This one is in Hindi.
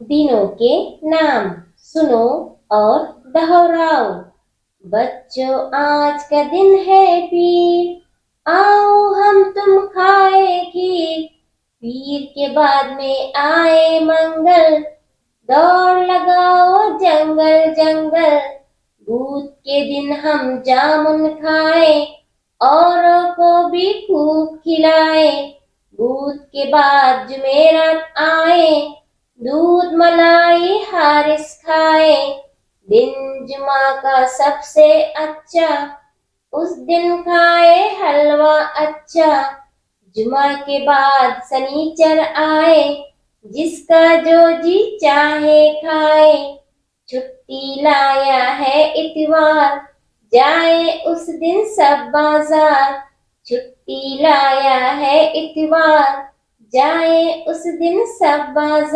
दिनों के नाम सुनो और दोहराओ। बच्चों आज का दिन है पीर, आओ हम तुम खाए खीर। पीर के बाद में आए मंगल, दौड़ लगाओ जंगल जंगल। दूध के दिन हम जामुन खाए, औरों को भी खूब खिलाए। दूध के बाद जुमेरात आए, दूध मलाई हारिस खाए। दिन जुमा का सबसे अच्छा, उस दिन खाए हलवा अच्छा। जुमा के बाद सनीचर आए, जिसका जो जी चाहे खाए। छुट्टी लाया है इतवार, जाए उस दिन सब बाजार। छुट्टी लाया है इतवार, जाए उस दिन सब बाजार।